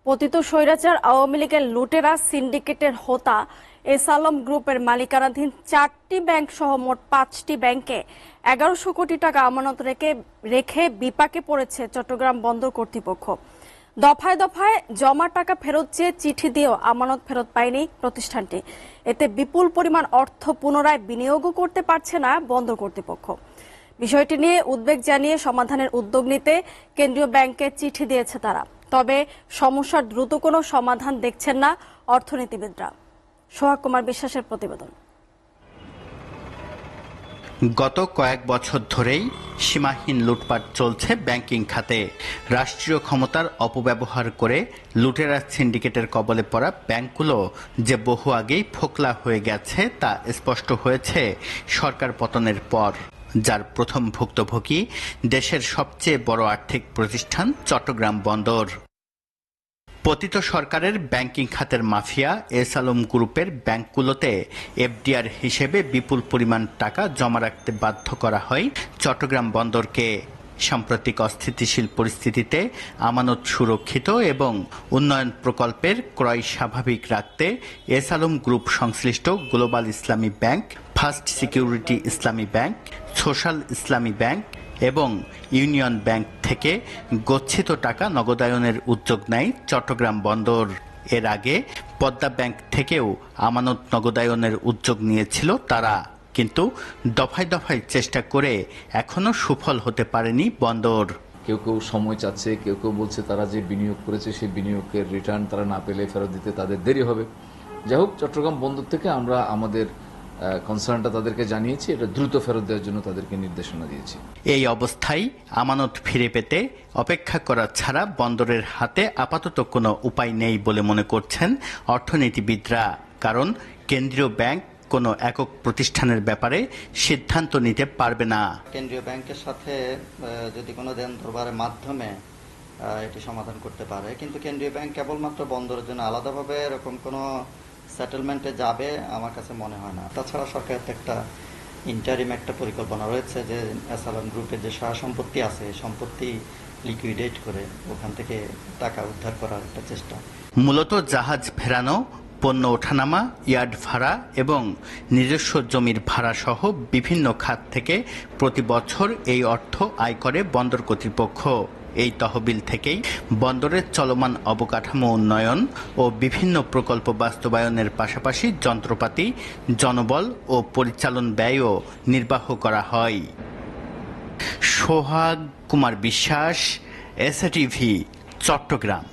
পতিত স্বৈরাচার আওয়ামী লীগের লুটেরা সিন্ডিকেটের হোতা এস আলম গ্রুপের মালিকানাধীন 4টি ব্যাংক সহ মোট 5টি ব্যাংকে 1100 কোটি টাকা আমানত রেখে বিপাকে পড়েছে চট্টগ্রাম বন্দর কর্তৃপক্ষ। দফায় দফায় জমা টাকা ফেরত চেয়ে চিঠি দিয়েও আমানত ফেরত পায়নি প্রতিষ্ঠানটি। এতে বিপুল পরিমাণ অর্থ পুনরায় বিনিয়োগও করতে পারছে না বন্দর কর্তৃপক্ষ। বিষয়টি নিয়ে উদ্বেগ জানিয়ে সমাধানের উদ্যোগ নিতে কেন্দ্রীয় ব্যাংকে চিঠি দিয়েছে তারা। তবে সমস্যার দ্রুত কোনো সমাধান দেখছেন না অর্থনীতিবিদরা। সোহাগ কুমার বিশ্বাসের প্রতিবেদন। গত কয়েক বছর ধরেই সীমাহীন লুটপাট চলছে ব্যাংকিং খাতে। রাষ্ট্রীয় ক্ষমতার অপব্যবহার করে লুটেরা সিন্ডিকেটের কবলে পড়া ব্যাংকগুলো যে বহু আগেই ফোকলা হয়ে গেছে তা স্পষ্ট হয়েছে সরকার পতনের পর, যার প্রথম ভুক্তভোগী দেশের সবচেয়ে বড় আর্থিক প্রতিষ্ঠান চট্টগ্রাম বন্দর। পতিত সরকারের ব্যাংকিং খাতের মাফিয়া এস আলম গ্রুপের ব্যাংকগুলোতে এফডিআর হিসেবে বিপুল পরিমাণ টাকা জমা রাখতে বাধ্য করা হয় চট্টগ্রাম বন্দরকে। সাম্প্রতিক অস্থিতিশীল পরিস্থিতিতে আমানত সুরক্ষিত এবং উন্নয়ন প্রকল্পের ক্রয় স্বাভাবিক রাখতে এস আলম গ্রুপ সংশ্লিষ্ট গ্লোবাল ইসলামী ব্যাংক, ফার্স্ট সিকিউরিটি ইসলামী ব্যাংক, সোশ্যাল ইসলামী ব্যাংক এবং ইউনিয়ন ব্যাংক থেকে গচ্ছিত টাকা নগদায়নের উদ্যোগ নেয় চট্টগ্রাম বন্দর। এর আগে পদ্মা ব্যাংক থেকেও আমানত নগদায়নের উদ্যোগ নিয়েছিল তারা, কিন্তু দফায় দফায় চেষ্টা করে এখনো সুফল হতে পারেনি বন্দর। কেউ কেউ সময় চাচ্ছে, কেউ কেউ বলছে তারা যে বিনিয়োগ করেছে সেই বিনিয়োগের রিটার্ন তারা না পেলে ফেরত দিতে তাদের দেরি হবে। যাই হোক, চট্টগ্রাম বন্দর থেকে আমরা আমাদের কনসার্নটা তাদেরকে জানিয়েছি, এটা দ্রুত ফেরত দেওয়ার জন্য তাদেরকে নির্দেশনা দিয়েছি। এই অবস্থায় আমানত ফিরে পেতে অপেক্ষা করা ছাড়া বন্দরের হাতে আপাতত কোনো উপায় নেই বলে মনে করছেন অর্থনীতিবিদরা। কারণ কেন্দ্রীয় ব্যাংক কোনো একক প্রতিষ্ঠানের ব্যাপারে সিদ্ধান্ত নিতে পারবে না। কেন্দ্রীয় ব্যাংকের সাথে যদি কোনো দেন দরবারের মাধ্যমে এটি সমাধান করতে পারে, কিন্তু কেন্দ্রীয় ব্যাংক কেবলমাত্র বন্দরের জন্য আলাদাভাবে এরকম কোনো সেটেলমেন্টে যাবে আমার কাছে মনে হয় না। তাছাড়া সরকারের একটা ইন্টারিম একটা পরিকল্পনা রয়েছে যে এস আলম গ্রুপের যে সহায় সম্পত্তি আছে সম্পত্তি লিকুইডেট করে ওখান থেকে টাকা উদ্ধার করার একটা চেষ্টা। মূলত জাহাজ ফেরানো, পণ্য ওঠানামা, ইয়ার্ড ভাড়া এবং নিজস্ব জমির ভাড়া সহ বিভিন্ন খাত থেকে প্রতি বছর এই অর্থ আয় করে বন্দর কর্তৃপক্ষ। এই তহবিল থেকেই বন্দরের চলমান অবকাঠামো উন্নয়ন ও বিভিন্ন প্রকল্প বাস্তবায়নের পাশাপাশি যন্ত্রপাতি, জনবল ও পরিচালন ব্যয়ও নির্বাহ করা হয়। সোহাগ কুমার বিশ্বাস, এসএটিভি, চট্টগ্রাম।